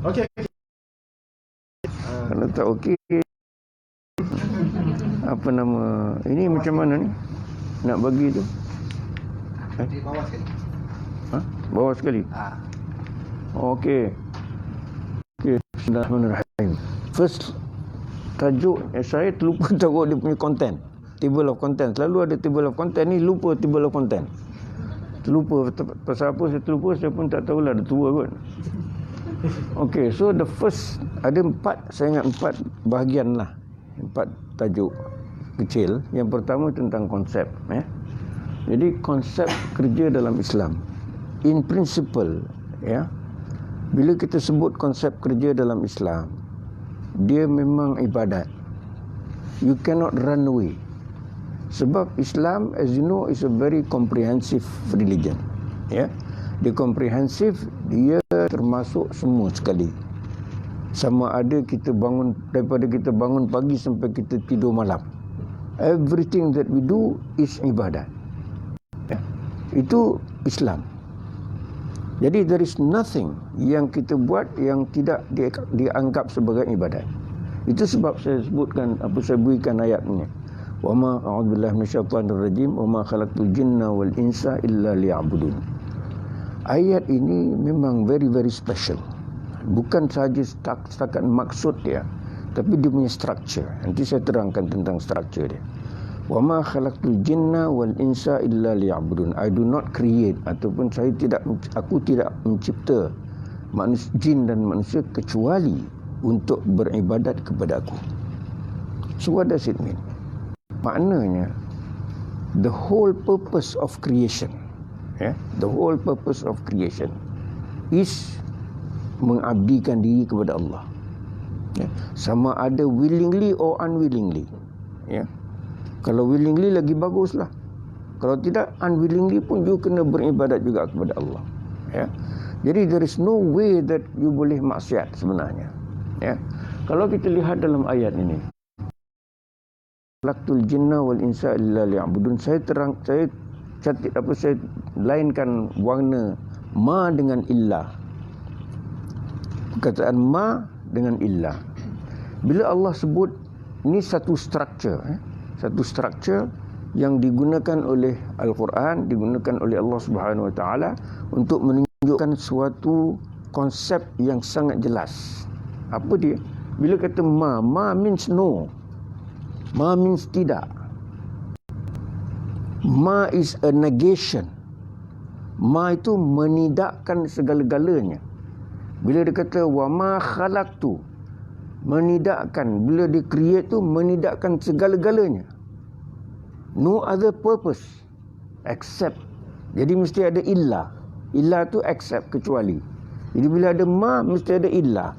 Okey. Kalau tak okey, apa nama ini macam mana ni nak bagi tu? Di bawah sekali. Bawah sekali. Okey. Bismillahirrahmanirrahim. First tajuk saya terlupa taruh dia punya content. Table of content. Selalu ada table of content ni, lupa table of content. Terlupa pasal apa saya terlupa, saya pun tak tahulah, dah tua kot. Okey, so the first ada 4, saya ingat 4 bahagian lah. 4 tajuk kecil. Yang pertama tentang konsep, Jadi konsep kerja dalam Islam. In principle, bila kita sebut konsep kerja dalam Islam, dia memang ibadat. You cannot run away. Sebab Islam, as you know, is a very comprehensive religion. Dia komprehensif, dia termasuk semua sekali. Sama ada kita bangun, daripada kita bangun pagi sampai kita tidur malam. Everything that we do is ibadat. Itu Islam. Jadi there is nothing yang kita buat yang tidak dianggap sebagai ibadat. Itu sebab saya sebutkan, saya berikan ayat ni. Wa ma a'udzubillahi minasyaitonir rajim wa ma khalaqtul jinna wal insa illa liya'budun. Ayat ini memang very very special. Bukan sahaja setakat maksud dia, tapi dia punya structure. Nanti saya terangkan tentang structure dia. Wa ma khalaqtul jinna wal insa illa liya'budun. I do not create, ataupun aku tidak mencipta jin dan manusia kecuali untuk beribadat kepada aku. So what does it mean? Maknanya the whole purpose of creation, the whole purpose of creation is mengabdikan diri kepada Allah. Sama ada willingly or unwillingly. Kalau willingly lagi baguslah. Kalau tidak, unwillingly pun you kena beribadat juga kepada Allah. Jadi there is no way that you boleh maksiat sebenarnya. Kalau kita lihat dalam ayat ini, Khalaqtul jinna wal insa illa liya'budun. Saya lainkan warna ma dengan illah. Perkataan ma dengan illah. Bila Allah sebut ni satu structure, satu structure yang digunakan oleh Al-Quran, digunakan oleh Allah Subhanahu Wa Taala untuk menunjukkan suatu konsep yang sangat jelas. Apa dia? Bila kata ma means no. Ma means tidak. Ma is a negation. Ma itu menidakkan segala-galanya. Bila dia kata wa ma khalaqtu, menidakkan, bila dia create tu menidakkan segala-galanya. No other purpose except. Jadi mesti ada illah. Illah tu except, kecuali. Jadi bila ada ma mesti ada illah.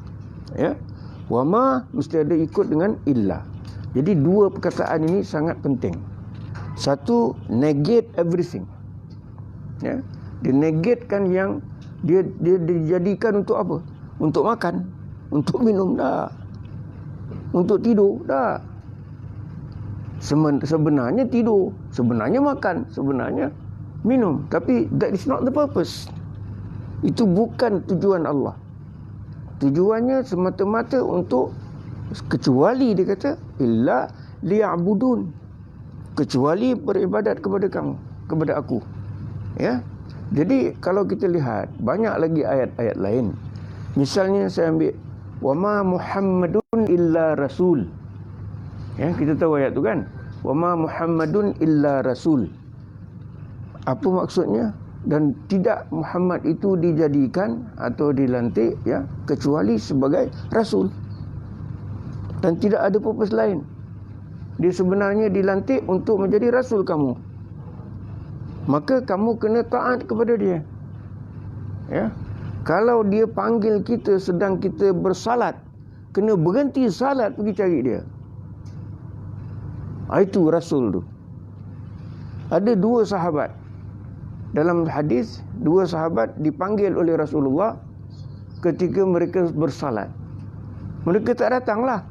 Wa ma mesti ada ikut dengan illah. Jadi dua perkataan ini sangat penting. Satu, negate everything. Dia negatekan yang dia dijadikan untuk apa? Untuk makan, untuk minum, dah. Untuk tidur, dah. Sebenarnya tidur, sebenarnya makan, sebenarnya minum. Tapi that is not the purpose. Itu bukan tujuan Allah. Tujuannya semata-mata untuk, kecuali dia kata illa liya'budun, kecuali beribadat kepada kamu, kepada aku. Jadi kalau kita lihat banyak lagi ayat-ayat lain. Misalnya saya ambil wa ma Muhammadun illa rasul. Kita tahu ayat tu kan? Wa ma Muhammadun illa rasul. Apa maksudnya? Dan tidak Muhammad itu dijadikan atau dilantik kecuali sebagai rasul. Dan tidak ada purpose lain. Dia sebenarnya dilantik untuk menjadi rasul kamu. Maka kamu kena taat kepada dia. Kalau dia panggil kita sedang kita bersalat, kena berhenti salat pergi cari dia. Itu rasul tu. Ada 2 sahabat. Dalam hadis, 2 sahabat dipanggil oleh Rasulullah ketika mereka bersalat. Mereka tak datanglah.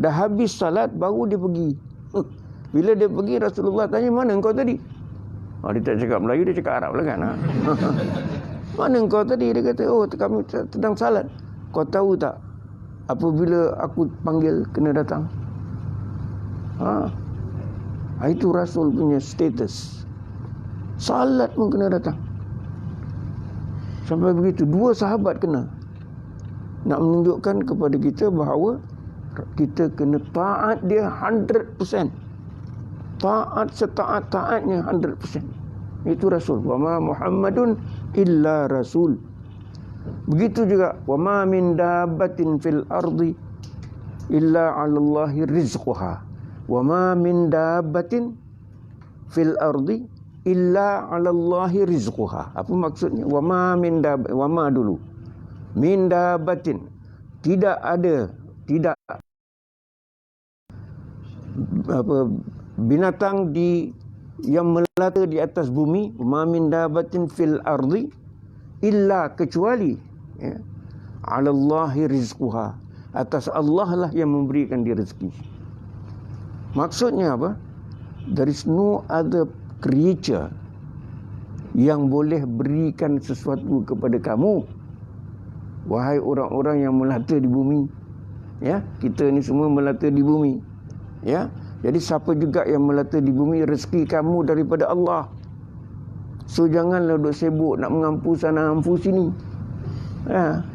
Dah habis salat baru dia pergi. Bila dia pergi, Rasulullah tanya, mana engkau tadi? Dia tak cakap Melayu, dia cakap Arab lah kan. Mana engkau tadi? Dia kata, kami sedang salat. Kau tahu tak apabila aku panggil kena datang? Itu Rasul punya status. Salat pun kena datang. Sampai begitu, 2 sahabat kena. Nak menunjukkan kepada kita bahawa kita kena taat dia 100%. Taat setaat-taatnya 100%. Itu Rasul. Wa ma Muhammadun illa Rasul. Begitu juga wa ma min dabbatin fil ardi illa 'ala Allahi rizquha. Wa ma min dabbatin fil ardi illa 'ala Allahi rizquha. Apa maksudnya? Wa ma min wa ma dulu. Min dabbatin. Tidak binatang yang melata di atas bumi, ma min dabbatin fil ardi illa kecuali 'ala Allahi rizquha. Atas Allah lah yang memberikan dia rezeki. Maksudnya apa? There is no other creature yang boleh berikan sesuatu kepada kamu, wahai orang-orang yang melata di bumi. Kita ni semua melata di bumi. Jadi siapa juga yang melata di bumi, rezeki kamu daripada Allah. So janganlah duk sibuk nak mengampu sana ampu sini.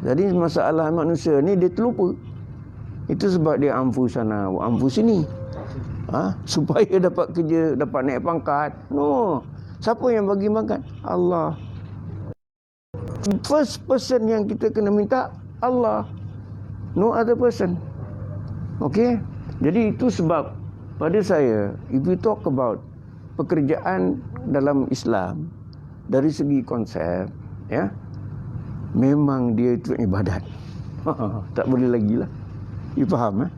Jadi masalah manusia ni dia terlupa. Itu sebab dia ampu sana ampu sini. Supaya dapat kerja, dapat naik pangkat. No. Siapa yang bagi makan? Allah. First person yang kita kena minta, Allah. No other person. Okay? Jadi itu sebab pada saya, if you talk about pekerjaan dalam Islam dari segi konsep, memang dia itu ibadat. Tak boleh lagi lah. You faham?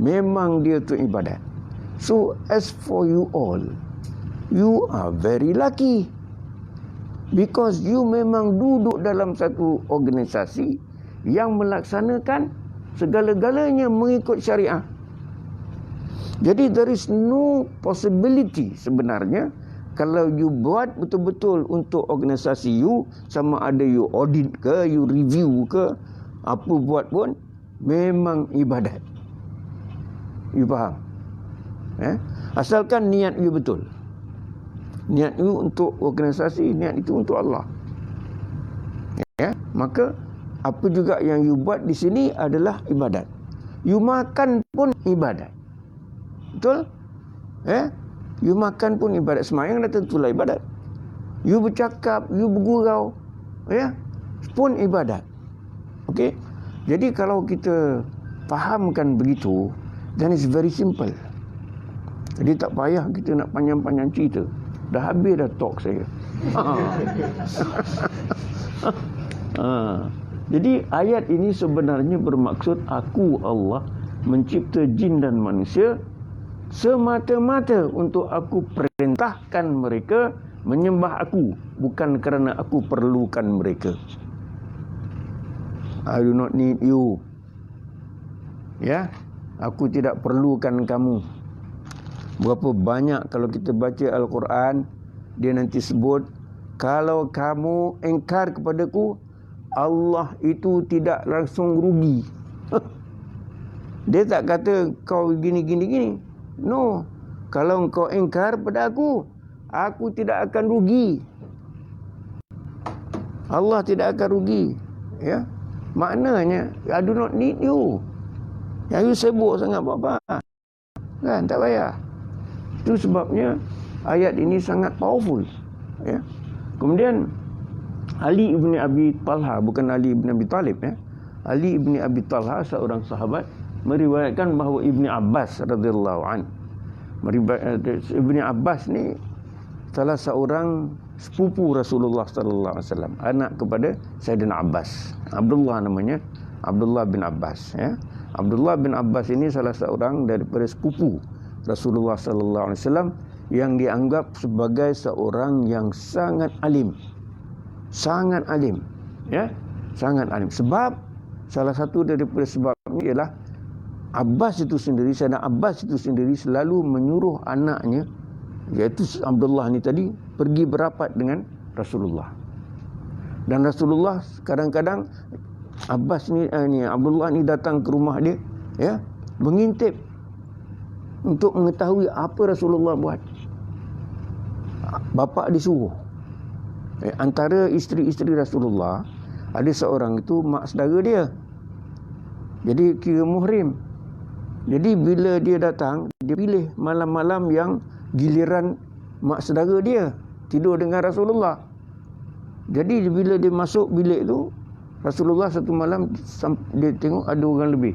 Memang dia itu ibadat. So as for you all, you are very lucky, because you memang duduk dalam satu organisasi yang melaksanakan segala-galanya mengikut syariah. Jadi there is no possibility sebenarnya kalau you buat betul-betul untuk organisasi you, sama ada you audit ke, you review ke, apa buat pun, memang ibadat. You faham? Asalkan niat you betul. Niat you untuk organisasi, niat itu untuk Allah. Maka apa juga yang you buat di sini adalah ibadat. You makan pun ibadat. Betul? You makan pun ibadat. Sembahyang dah tentulah ibadat. You bercakap, you bergurau, pun ibadat. Okey? Jadi kalau kita fahamkan begitu, then it's very simple. Jadi tak payah kita nak panjang-panjang cerita. Dah habis dah talk saya. Jadi ayat ini sebenarnya bermaksud aku Allah mencipta jin dan manusia semata-mata untuk aku perintahkan mereka menyembah aku, bukan kerana aku perlukan mereka. I do not need you. Aku tidak perlukan kamu. Berapa banyak kalau kita baca Al-Quran, dia nanti sebut, kalau kamu engkar kepadaku, Allah itu tidak langsung rugi. Dia tak kata kau gini. No. Kalau kau engkar pada aku tidak akan rugi. Allah tidak akan rugi. Maknanya, I do not need you. Yang you sibuk sangat buat apa? Kan, tak payah. Itu sebabnya ayat ini sangat powerful. Kemudian Ali ibn Abi Talha, bukan Ali ibn Abi Talib. Ali ibn Abi Talha, seorang sahabat, meriwayatkan bahawa Ibni Abbas radhiyallahu an. Ibni Abbas ni salah seorang sepupu Rasulullah sallallahu alaihi wasallam, anak kepada Sayyidina Abbas. Abdullah namanya, Abdullah bin Abbas. Abdullah bin Abbas ini salah seorang daripada sepupu Rasulullah sallallahu alaihi wasallam yang dianggap sebagai seorang yang sangat alim. Sangat alim. Sangat alim. Sebab salah satu daripada sebabnya ialah Abbas itu sendiri, Sayyidina Abbas itu sendiri selalu menyuruh anaknya, iaitu Abdullah ni tadi, pergi berapat dengan Rasulullah. Dan Rasulullah kadang-kadang Abbas ni, Abdullah ni datang ke rumah dia, ya, mengintip untuk mengetahui apa Rasulullah buat. Bapa disuruh. Antara isteri-isteri Rasulullah, ada seorang itu mak saudara dia. Jadi kira muhrim. Jadi bila dia datang, dia pilih malam-malam yang giliran mak saudara dia tidur dengan Rasulullah. Jadi bila dia masuk bilik tu, Rasulullah satu malam dia tengok ada orang lebih.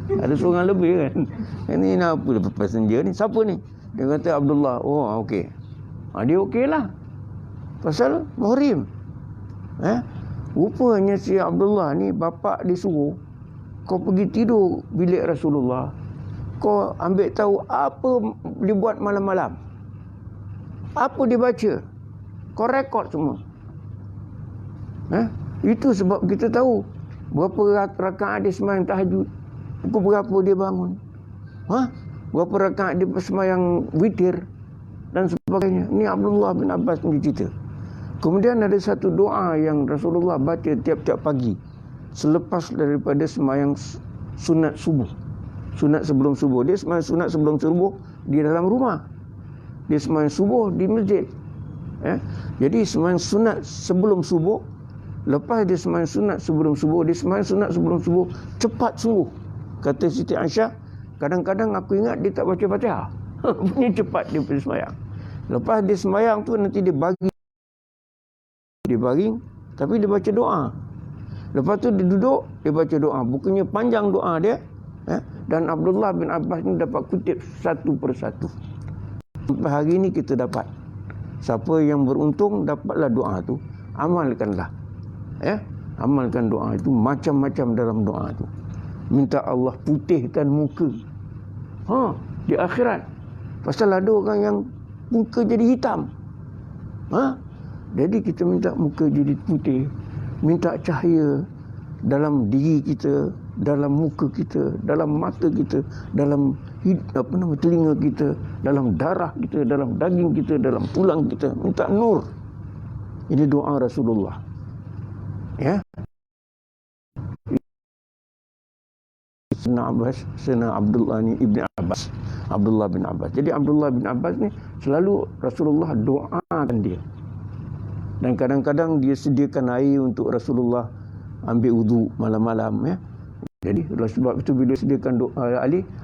Ada seorang lebih kan. Ini apa passenger ni? Siapa ni? Dia kata Abdullah. Oh, okey. Dia okey lah. Pasal muhrim. Rupanya si Abdullah ni bapa disuruh, kau pergi tidur bilik Rasulullah. Kau ambil tahu apa dia buat malam-malam. Apa dia baca. Kau rekod semua. Itu sebab kita tahu berapa rakaat dia sembahyang tahajud. Pukul berapa dia bangun. Berapa rakaat dia sembahyang witir dan sebagainya. Ini Abdullah bin Abbas ni cerita. Kemudian ada satu doa yang Rasulullah baca tiap-tiap pagi selepas daripada sembahyang sunat subuh. Sunat sebelum subuh. Dia sembahyang sunat sebelum subuh di dalam rumah. Dia sembahyang subuh di masjid. Jadi sembahyang sunat sebelum subuh. Lepas dia sembahyang sunat sebelum subuh, dia sembahyang sunat sebelum subuh cepat sungguh. Kata Siti Aisyah, kadang-kadang aku ingat dia tak baca Fatihah. Punya cepat dia pergi sembahyang. Lepas dia sembahyang tu nanti dia baring, tapi dia baca doa. Lepas tu dia duduk, dia baca doa. Bukannya panjang doa dia. Dan Abdullah bin Abbas ni dapat kutip satu persatu. Sampai hari ni kita dapat. Siapa yang beruntung dapatlah doa tu, amalkanlah. Amalkan doa itu, macam-macam dalam doa itu. Minta Allah putihkan muka di akhirat. Pasal ada orang yang muka jadi hitam. Jadi kita minta muka jadi putih, minta cahaya dalam diri kita, dalam muka kita, dalam mata kita, dalam telinga kita, dalam darah kita, dalam daging kita, dalam tulang kita. Minta nur. Ini doa Rasulullah. Sayyidina Abdullah ni Ibn Abbas. Abdullah bin Abbas. Jadi Abdullah bin Abbas ni selalu Rasulullah doakan dia. Dan kadang-kadang dia sediakan air untuk Rasulullah ambil wudu malam-malam. Jadi sebab itu bila sediakan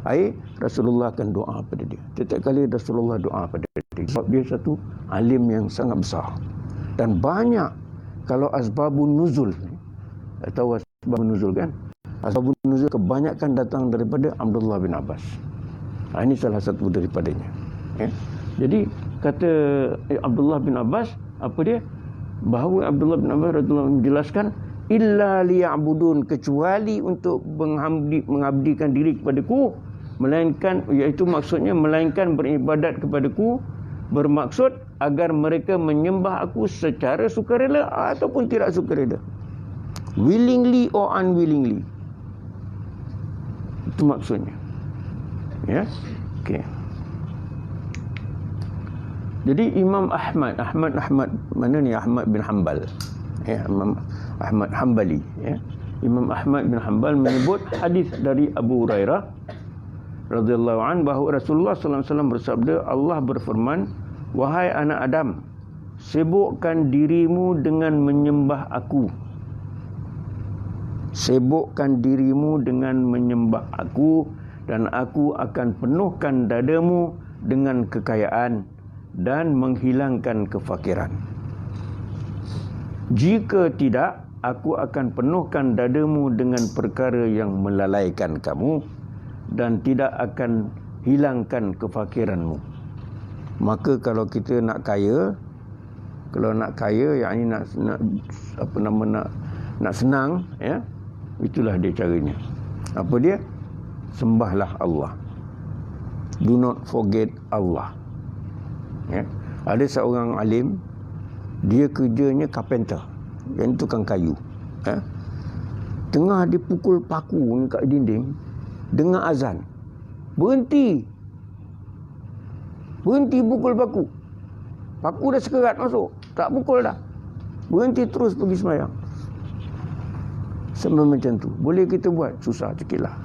air, Rasulullah akan doa pada dia. Setiap kali Rasulullah doa pada dia. Sebab dia satu alim yang sangat besar. Dan banyak, kalau asbabun nuzul, tahu asbabun nuzul kan? Asbabun nuzul kebanyakan datang daripada Abdullah bin Abbas. Ini salah satu daripadanya. Jadi kata Abdullah bin Abbas, apa dia? Bahawa Abdullah bin Abbas radhiyallahu anhu menjelaskan, illa liya'budun, kecuali untuk mengabdikan diri kepadaku, melainkan, iaitu maksudnya melainkan beribadat kepadaku, bermaksud agar mereka menyembah aku secara sukarela ataupun tidak sukarela, willingly or unwillingly. Itu maksudnya. Okey. Jadi Imam Ahmad mana ni? Ahmad bin Hanbal. Imam Ahmad Hanbali. Imam Ahmad bin Hanbal menyebut hadis dari Abu Hurairah radhiyallahu an bahawa Rasulullah sallallahu alaihi wasallam bersabda, Allah berfirman, wahai anak Adam, sibukkan dirimu dengan menyembah aku. Sibukkan dirimu dengan menyembah aku, dan aku akan penuhkan dadamu dengan kekayaan dan menghilangkan kefakiran. Jika tidak, aku akan penuhkan dadamu dengan perkara yang melalaikan kamu dan tidak akan hilangkan kefakiranmu. Maka kalau kita nak kaya, yakni nak senang, itulah dia caranya. Apa dia? Sembahlah Allah. Do not forget Allah. Ada seorang alim, dia kerjanya carpenter, yang tukang kayu. Tengah dia pukul paku ni kat dinding, dengar azan, berhenti pukul paku. Paku dah sekerat masuk, tak pukul dah, berhenti terus pergi sembahyang. Sama macam tu. Boleh kita buat, susah sikit lah.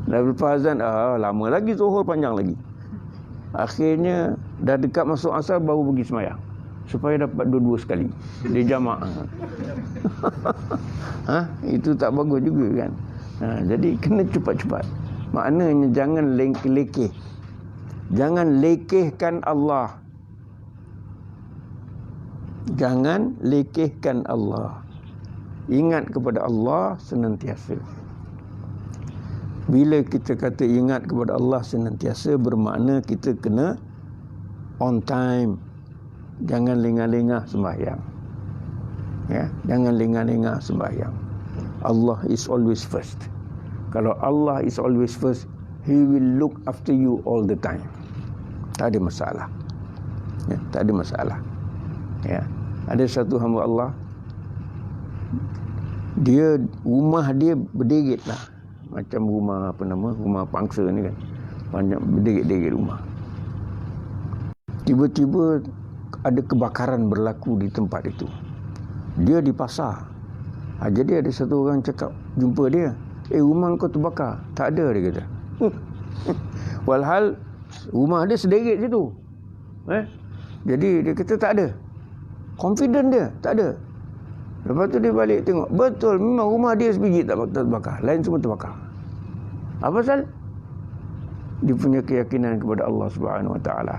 Dah lepas azan, lama lagi zuhur, panjang lagi. Akhirnya dah dekat masuk asar baru pergi semayang. Supaya dapat dua-dua sekali. Dia jamak. Itu tak bagus juga kan. Jadi kena cepat-cepat. Maknanya jangan lekeh. Jangan lekehkan Allah. Jangan lekehkan Allah. Ingat kepada Allah senantiasa. Bila kita kata ingat kepada Allah senantiasa, bermakna kita kena on time. Jangan lengah-lengah sembahyang. Ya, jangan lengah-lengah sembahyang. Allah is always first. Kalau Allah is always first, He will look after you all the time. Tak ada masalah. Ya, tak ada masalah. Ya, ada satu hamba Allah, rumah dia berderet lah. Macam rumah pangsa ni kan. Banyak berderet-deret rumah. Tiba-tiba ada kebakaran berlaku di tempat itu. Dia di pasar. Jadi ada satu orang cakap, jumpa dia. Rumah kau terbakar. Tak ada, dia kata. Walhal rumah dia sederet situ. Jadi dia kata tak ada. Confident dia, tak ada. Lepas tu dia balik tengok, betul, memang rumah dia sebiji tak terbakar. Lain semua terbakar. Apa pasal? Dia punya keyakinan kepada Allah Subhanahu Wa Taala.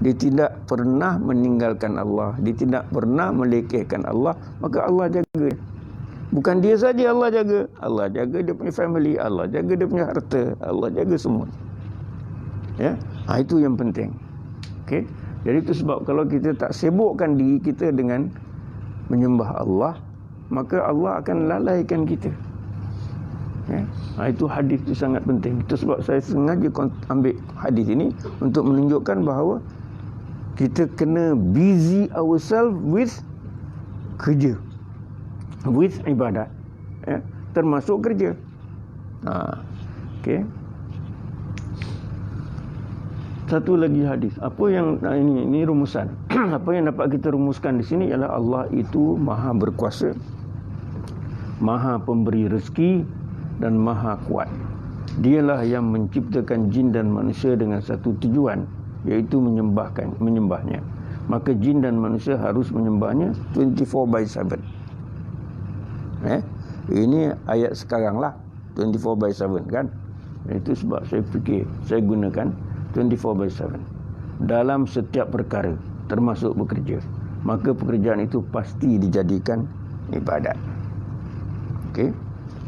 Dia tidak pernah meninggalkan Allah. Dia tidak pernah melekehkan Allah. Maka Allah jaga. Bukan dia saja Allah jaga. Allah jaga dia punya family. Allah jaga dia punya harta. Allah jaga semua. Ya, itu yang penting. Okey. Jadi itu sebab kalau kita tak sibukkan diri kita dengan menyembah Allah, maka Allah akan lalaikan kita. Ya? Itu hadis itu sangat penting. Itu sebab saya sengaja ambil hadis ini untuk menunjukkan bahawa kita kena busy ourselves with kerja, with ibadat, ya? Termasuk kerja. Okey. Satu lagi hadis. Apa yang ini rumusan. Apa yang dapat kita rumuskan di sini ialah Allah itu Maha berkuasa, Maha pemberi rezeki dan Maha kuat. Dialah yang menciptakan jin dan manusia dengan satu tujuan, iaitu menyembahnya. Maka jin dan manusia harus menyembahnya 24/7. Ini ayat sekarang lah, 24/7 kan. Itu sebab saya fikir saya gunakan 24/7 dalam setiap perkara, termasuk bekerja. Maka pekerjaan itu pasti dijadikan ibadat. Okey.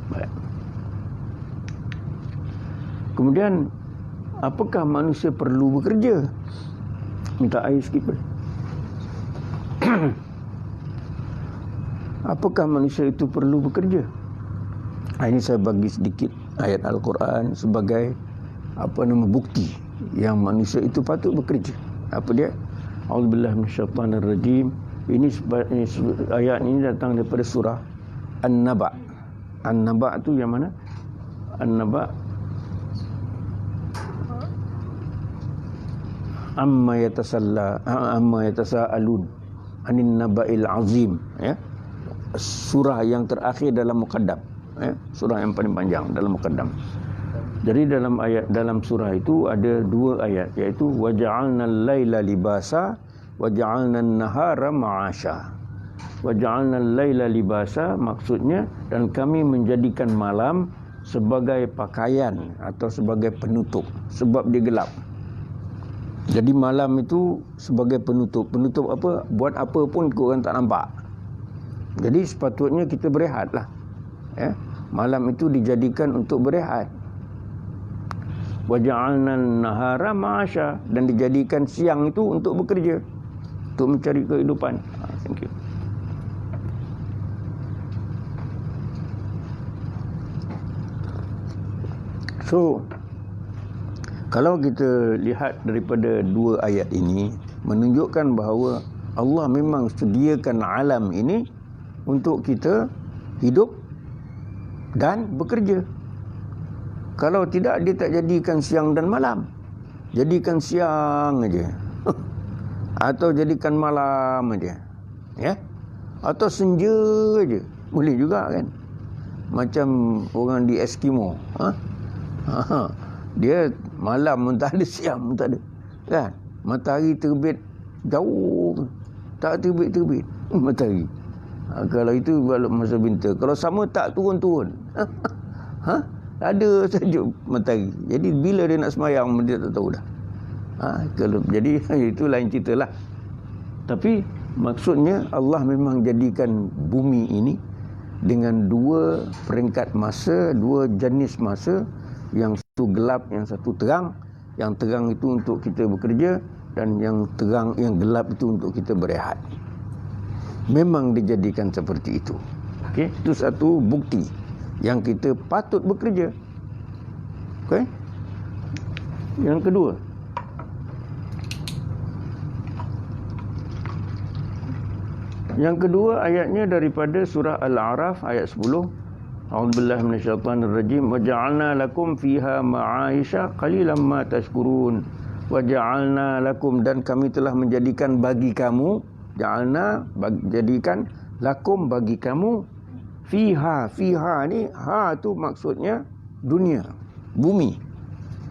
Baik. Kemudian, apakah manusia perlu bekerja? Minta air sikit. Apakah manusia itu perlu bekerja? Ini saya bagi sedikit ayat Al-Quran sebagai bukti yang manusia itu patut bekerja. Apa dia? A'udzubillahi minasyaitanirrajim. Ini ayat ini datang daripada surah An-Naba. An-Naba tu yang mana? An-Naba amma yatasaalun anin naba'il azim, ya. Surah yang terakhir dalam muqaddam, ya. Surah yang paling panjang dalam muqaddam. Jadi dalam surah itu ada dua ayat, iaitu waja'alnal laila libasa waja'alnan nahara ma'asha. Waja'alnal laila libasa maksudnya, dan kami menjadikan malam sebagai pakaian atau sebagai penutup, sebab dia gelap. Jadi malam itu sebagai penutup. Penutup apa? Buat apa pun korang tak nampak. Jadi sepatutnya kita berehatlah. Ya? Malam itu dijadikan untuk berehat. Waja'alnan nahara ma'asha, dan dijadikan siang itu untuk bekerja, untuk mencari kehidupan. Thank you. So, kalau kita lihat daripada dua ayat ini, menunjukkan bahawa Allah memang sediakan alam ini untuk kita hidup dan bekerja. Kalau tidak, dia tak jadikan siang dan malam. Jadikan siang aja. Atau jadikan malam aja. Ya? Atau senja aja. Boleh juga kan. Macam orang di Eskimo. Dia malam pun tak ada, siang pun tak ada. Kan? Matahari terbit jauh. Tak terbit matahari. Kalau itu masa winter. Kalau sama tak turun-turun. Ada saja matahari. Jadi bila dia nak semayang, dia tak tahu dah. Jadi itu lain cerita lah. Tapi maksudnya Allah memang jadikan bumi ini dengan dua peringkat masa, dua jenis masa, yang satu gelap, yang satu terang. Yang terang itu untuk kita bekerja, dan yang terang, yang gelap itu untuk kita berehat. Memang dijadikan seperti itu. Okey, itu satu bukti yang kita patut bekerja. Okey. Yang kedua, ayatnya daripada surah Al-A'raf ayat 10. A'udzubillahi minasyaitonirrajim. Wa ja'alna lakum fiha ma'aisha qalilan ma tashkurun. Wa ja'alna lakum, dan kami telah menjadikan bagi kamu, jadikan lakum bagi kamu, fiha ni, ha tu maksudnya dunia, bumi.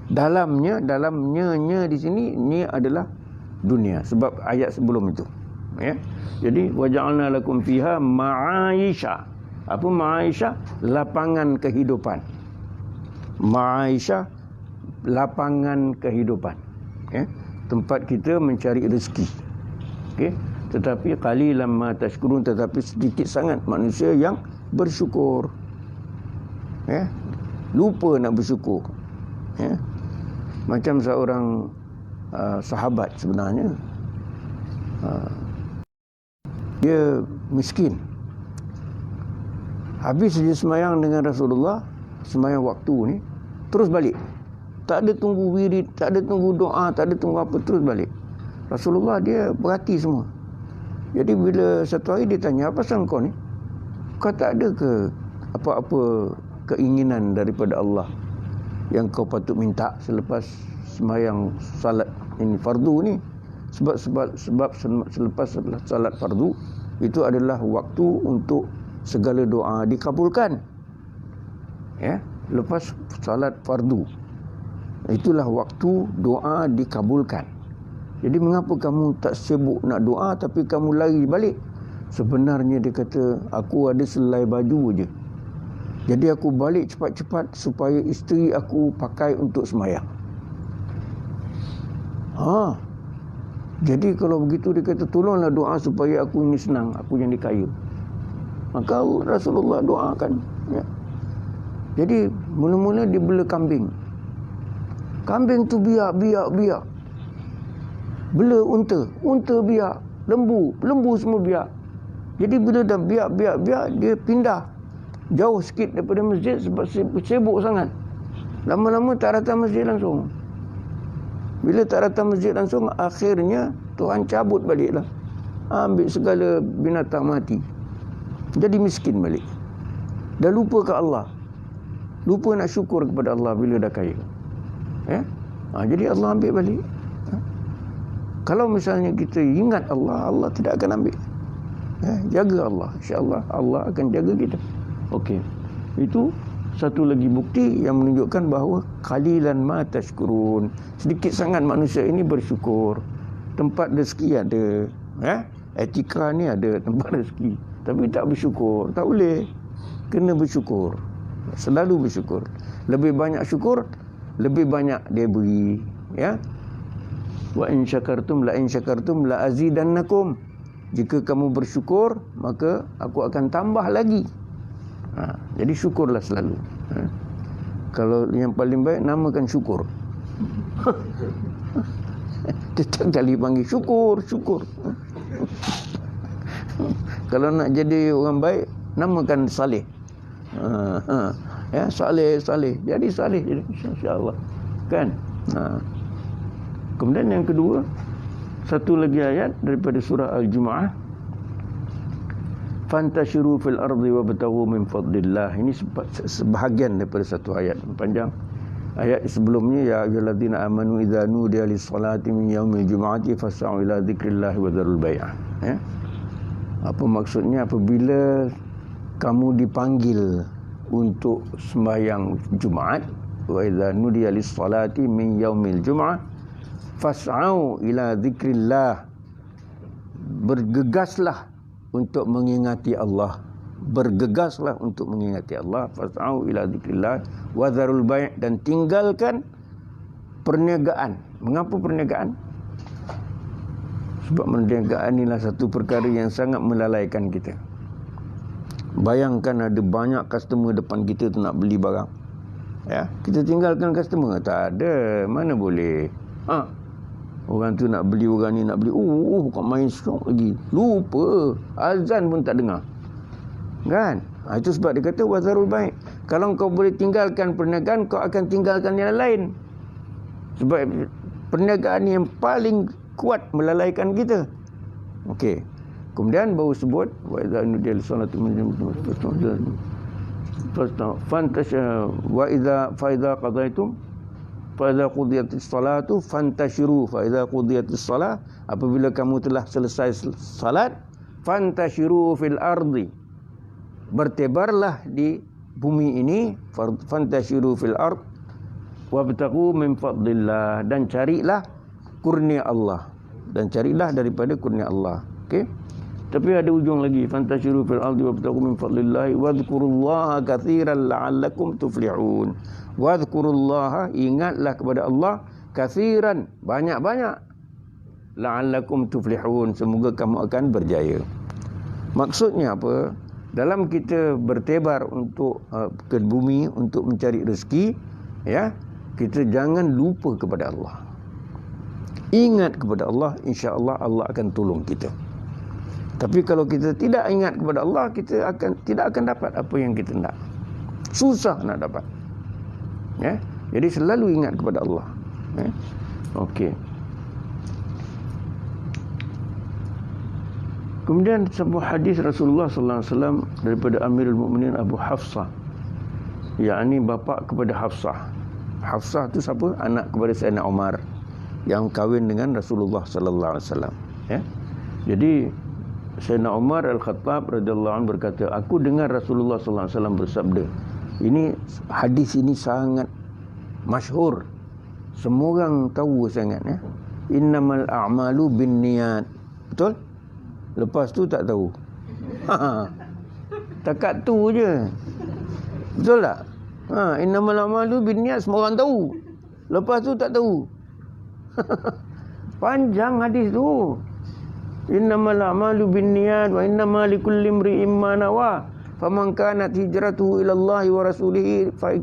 Dalamnya di sini ni adalah dunia, sebab ayat sebelum itu. Ya. Jadi waja'alna lakum fiha ma'aisha. Apa ma'aisha? Lapangan kehidupan. Ma'aisha, lapangan kehidupan. Ya. Tempat kita mencari rezeki. Okey. Tetapi qalilan ma tashkurun, tetapi sedikit sangat manusia yang bersyukur. Ya. Lupa nak bersyukur. Ya. Macam seorang sahabat sebenarnya, dia miskin. Habis dia semayang dengan Rasulullah, semayang waktu ni, terus balik. Tak ada tunggu wirid, tak ada tunggu doa, tak ada tunggu apa, terus balik. Rasulullah dia perhati semua. Jadi bila satu hari dia tanya, apa pasal kau ni? Kau tak ada ke apa-apa keinginan daripada Allah yang kau patut minta selepas semayang salat ini fardu ni? Sebab selepas salat fardu itu adalah waktu untuk segala doa dikabulkan. Ya, lepas salat fardu itulah waktu doa dikabulkan. Jadi mengapa kamu tak sibuk nak doa tapi kamu lari balik? Sebenarnya dia kata, aku ada selai baju je. Jadi aku balik cepat-cepat supaya isteri aku pakai untuk semayang. Jadi kalau begitu dia kata, tolonglah doa supaya aku ini senang, aku jadi kaya. Maka Rasulullah doakan. Ya. Jadi mula-mula dia bela kambing. Kambing tu biak. Bela unta biak. Lembu semua biak. Jadi bila dah biak, dia pindah jauh sikit daripada masjid sebab sibuk sangat. Lama-lama tak datang masjid langsung. Bila tak datang masjid langsung, akhirnya Tuhan cabut baliklah. Ambil segala binatang mati. Jadi miskin balik. Dah lupa ke Allah. Lupa nak syukur kepada Allah bila dah kaya. Ya? Jadi Allah ambil balik. Kalau misalnya kita ingat Allah, Allah tidak akan ambil. Jaga Allah. InsyaAllah Allah akan jaga kita. Okey. Itu satu lagi bukti yang menunjukkan bahawa qalilan ma tashkurun. Sedikit sangat manusia ini bersyukur. Tempat rezeki ada. Etika ni ada tempat rezeki. Tapi tak bersyukur. Tak boleh. Kena bersyukur. Selalu bersyukur. Lebih banyak syukur, lebih banyak dia beri. Ya. Wa in syakartum la azidannakum. Jika kamu bersyukur, maka aku akan tambah lagi. Jadi syukurlah selalu. Kalau yang paling baik, namakan syukur. Setiap kali panggil syukur. Kalau nak jadi orang baik, namakan saleh. Ya, saleh. Jadi saleh, insya-Allah. Kan? Kemudian yang kedua, satu lagi ayat daripada surah Al-Jumu'ah. Fantashiru fil ardi wabtaghu min fadlillah. Ini sebahagian daripada satu ayat panjang. Ayat sebelumnya, ya ayyuhallazina amanu idza nudiya lis-salati min yaumil jumu'ati fas'au ila dzikrillah wa dzarul bai'ah. Ya. Apa maksudnya? Apabila kamu dipanggil untuk sembahyang Jumaat, wa idza nudiya lis-salati min yaumil jum'ah fas'au ila dzikrillah, bergegaslah untuk mengingati Allah, bergegaslah untuk mengingati Allah, fas'au ila dzikrillah wa dzarul bai', dan tinggalkan perniagaan. Mengapa perniagaan? Sebab perniagaan inilah satu perkara yang sangat melalaikan kita. Bayangkan ada banyak customer depan kita tu nak beli barang. Ya, kita tinggalkan customer. Tak ada, mana boleh. Orang tu nak beli, orang ni nak beli. Kau main strong lagi. Lupa. Azan pun tak dengar. Kan? Itu sebab dia kata wazarul baik. Kalau kau boleh tinggalkan perniagaan, kau akan tinggalkan yang lain. Sebab perniagaan yang paling kuat melalaikan kita. Okey. Kemudian baru sebut wa idza nudiya lis-salati min wa idza fa idza qadaitum fa idza qudiyatis salatu fantashiru fa idza qudiyatis salah, apabila kamu telah selesai salat, fantashiru fil ardi, bertebarlah di bumi ini, fantashiru fil ard wabtaghu min fadlillah, dan carilah kurnia Allah, dan carilah daripada kurnia Allah. Okey. Tapi ada ujung lagi, fantashiru fil ardi wabtaghu min fadlillah wadhkurullaha katsiran la'allakum tuflihun. Wadhkurullaha, ingatlah kepada Allah, katsiran, banyak-banyak, la'allakum tuflihun, semoga kamu akan berjaya. Maksudnya apa? Dalam kita bertebar untuk ke bumi untuk mencari rezeki, ya, kita jangan lupa kepada Allah. Ingat kepada Allah, insya-Allah Allah akan tolong kita. Tapi kalau kita tidak ingat kepada Allah, kita tidak akan dapat apa yang kita nak. Susah nak dapat. Ya, jadi selalu ingat kepada Allah. Ya. Okey. Kemudian sebuah hadis Rasulullah sallallahu alaihi wasallam daripada Amirul Mukminin Abu Hafsah, yakni bapa kepada Hafsah. Hafsah tu siapa? Anak kepada Sayyidina Umar yang kahwin dengan Rasulullah sallallahu alaihi wasallam. Ya. Jadi Sayyidina Umar Al-Khattab radhiyallahu anhu berkata, aku dengar Rasulullah sallallahu alaihi wasallam bersabda. Ini hadis ini sangat masyhur. Semua orang tahu sangat, ya. Innamal a'malu binniyat. Betul? Lepas tu tak tahu. Takat tu je. Betul tak? Innamal a'malu binniyat, semua orang tahu. Lepas tu tak tahu. Panjang hadis tu. Innamal a'malu binniyat wa innamal likulli imri'in ma nawa. Faman kanat hijratuhu ila Allah wa rasulih fa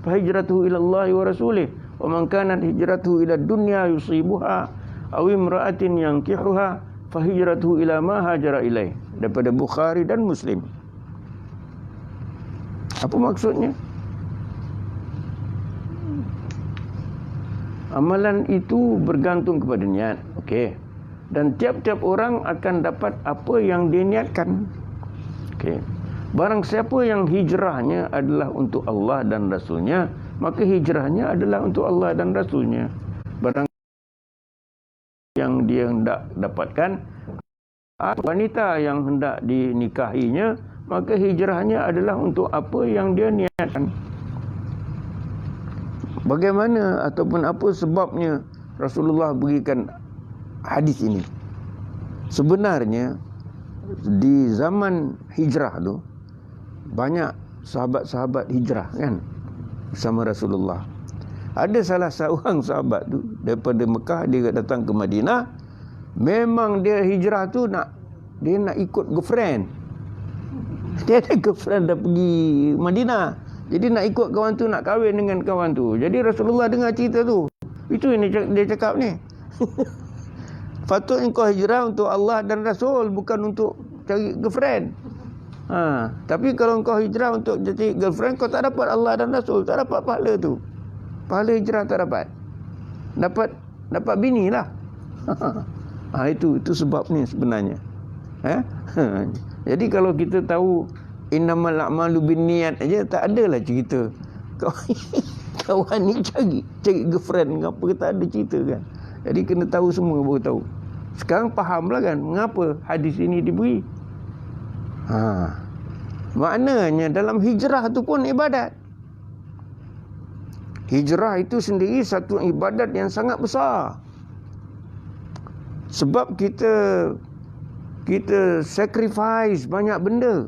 hijratuhu ila Allah wa rasulih. Wa man kanat hijratuhu ila dunya yusibuha aw imra'atin yankihuha fa hijratuhu ila ma hajara ilaih. Daripada Bukhari dan Muslim. Apa maksudnya? Amalan itu bergantung kepada niat. Okey. Dan tiap-tiap orang akan dapat apa yang dia niatkan. Okey. Barang siapa yang hijrahnya adalah untuk Allah dan Rasulnya, maka hijrahnya adalah untuk Allah dan Rasulnya. Barang yang dia hendak dapatkan wanita yang hendak dinikahinya, maka hijrahnya adalah untuk apa yang dia niatkan. Bagaimana ataupun apa sebabnya Rasulullah berikan hadis ini? Sebenarnya di zaman hijrah tu banyak sahabat-sahabat hijrah kan bersama Rasulullah. Ada salah seorang sahabat tu daripada Mekah, dia datang ke Madinah. Memang dia hijrah tu dia nak ikut girlfriend. Dia ada girlfriend dah pergi Madinah. Jadi nak ikut kawan tu, nak kahwin dengan kawan tu. Jadi Rasulullah dengar cerita tu. Itu yang dia cakap ni. Patut engkau hijrah untuk Allah dan Rasul, bukan untuk cari girlfriend. Tapi kalau engkau hijrah untuk jadi girlfriend, kau tak dapat Allah dan Rasul, tak dapat pahala tu. Pahala hijrah tak dapat. Dapat bini lah. Itu sebabnya sebenarnya. Jadi kalau kita tahu innamal a'malu binniyat aja, tak adalah cerita kawan ni cari girlfriend apa, tak ada cerita kan. Jadi kena tahu semua baru tahu. Sekarang fahamlah kan mengapa hadis ini diberi. Maknanya dalam hijrah tu pun ibadat. Hijrah itu sendiri satu ibadat yang sangat besar. Sebab kita sacrifice banyak benda.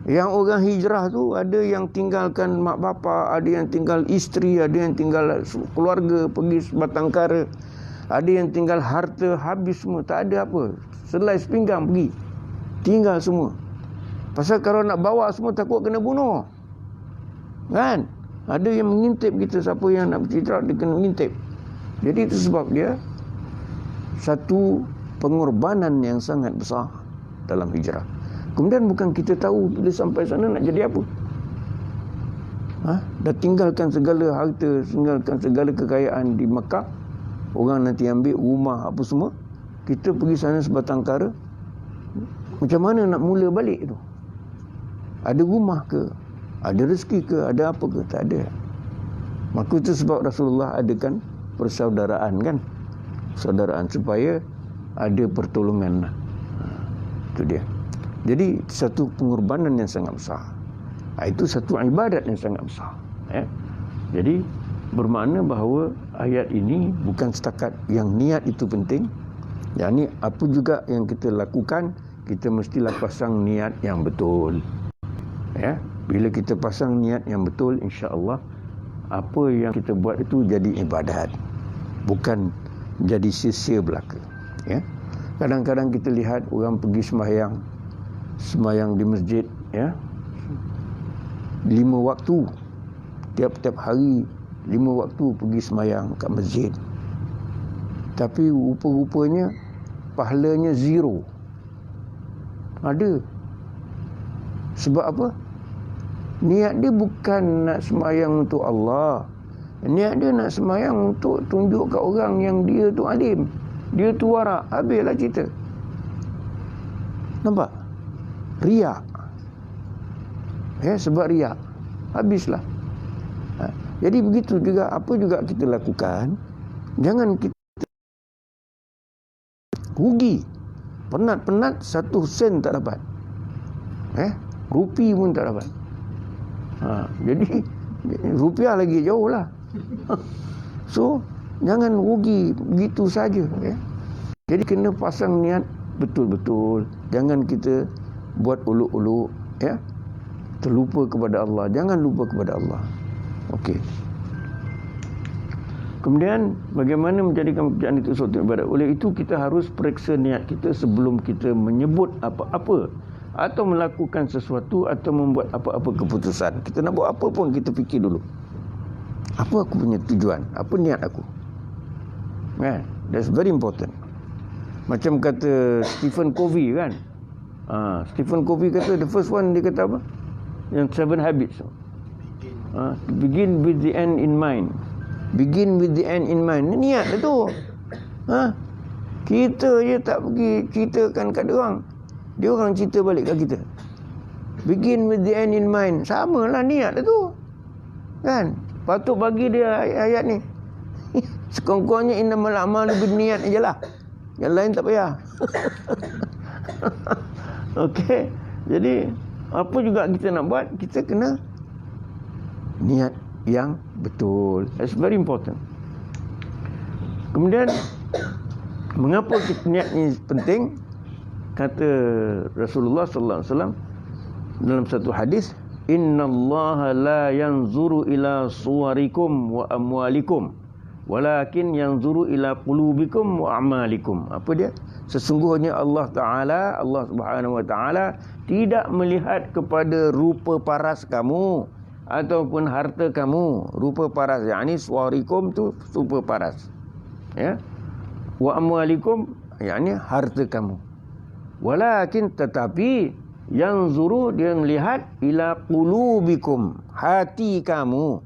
Yang orang hijrah tu ada yang tinggalkan mak bapa, ada yang tinggal isteri, ada yang tinggal keluarga pergi sebatang kara, ada yang tinggal harta habis semua, tak ada apa. Selai sepinggang pergi. Tinggal semua. Pasal kalau nak bawa semua takut kena bunuh. Kan? Ada yang mengintip kita, siapa yang nak berhijrah dia kena mengintip. Jadi itu sebab dia satu pengorbanan yang sangat besar dalam hijrah. Kemudian bukan kita tahu bila sampai sana nak jadi apa. Dah tinggalkan segala harta, tinggalkan segala kekayaan di Mekah. Orang nanti ambil rumah apa semua. Kita pergi sana sebatang kara. Macam mana nak mula balik tu? Ada rumah ke? Ada rezeki ke? Ada apa ke? Tak ada. Maka itu sebab Rasulullah adakan persaudaraan kan. Persaudaraan supaya ada pertolongan. Itu dia. Jadi satu pengorbanan yang sangat besar. Itu satu ibadat yang sangat besar. Jadi bermakna bahawa ayat ini bukan setakat yang niat itu penting. Yang ni apa juga yang kita lakukan, kita mestilah pasang niat yang betul. Bila kita pasang niat yang betul, insya-Allah apa yang kita buat itu jadi ibadat. Bukan jadi sia-sia belaka. Kadang-kadang kita lihat orang pergi sembahyang di masjid, 5 waktu, tiap-tiap hari 5 waktu pergi sembahyang kat masjid, tapi rupa-rupanya pahalanya zero. Ada. Sebab apa? Niat dia bukan nak sembahyang untuk Allah. Niat dia nak sembahyang untuk tunjuk kat orang yang dia tu alim, dia tu warak. Habislah cerita. Nampak? Riak. Sebab riak. Habislah. Jadi begitu juga, apa juga kita lakukan, jangan kita rugi. Penat-penat 1 sen tak dapat. Rupi pun tak dapat. Jadi rupiah lagi jauh lah. So jangan rugi begitu saja. Jadi kena pasang niat betul-betul. Jangan kita buat uluk-uluk, terlupa kepada Allah. Jangan lupa kepada Allah. Okey. Kemudian bagaimana menjadikan pekerjaan itu suatu ibadat? Oleh itu kita harus periksa niat kita sebelum kita menyebut apa-apa atau melakukan sesuatu atau membuat apa-apa keputusan. Kita nak buat apa pun kita fikir dulu. Apa aku punya tujuan? Apa niat aku? That's very important. Macam kata Stephen Covey kan. Stephen Covey kata the first one, dia kata apa? Yang 7 habits. Begin with the end in mind. Begin with the end in mind. Niat dah tu. Kita je tak pergi ceritakan kat dia orang. Dia orang cerita balik kat kita. Begin with the end in mind. Samalah niat dah tu. Kan? Patut bagi dia ayat ni. Sekurang-kurangnya innamal a'malu binniat je lah. Yang lain tak payah. Okey. Jadi apa juga kita nak buat, kita kena niat yang betul. It's very important. Kemudian mengapa niat ni penting? Kata Rasulullah sallallahu alaihi wasallam dalam satu hadis, innallaha la yanzuru ila suwarikum wa amwalikum walakin yanzuru ila qulubikum wa a'malikum. Apa dia? Sesungguhnya Allah Subhanahu wa taala tidak melihat kepada rupa paras kamu ataupun harta kamu. Rupa paras, yakni suwarikum tu rupa paras. Wa amwalikum, yakni harta kamu. Walakin, tetapi yanzuru, dia melihat ila qulubikum, hati kamu.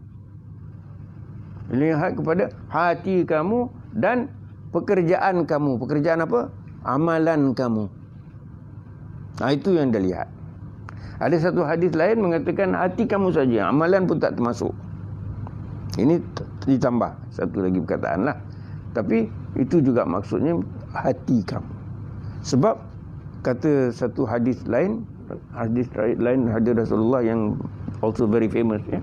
Lihat kepada hati kamu dan pekerjaan kamu. Pekerjaan apa? Amalan kamu. Itu yang dia lihat. Ada satu hadis lain mengatakan hati kamu saja, amalan pun tak termasuk. Ini ditambah satu lagi perkataan lah. Tapi itu juga maksudnya hati kamu. Sebab kata satu hadis lain, hadis lain hadis Rasulullah yang also very famous, ya.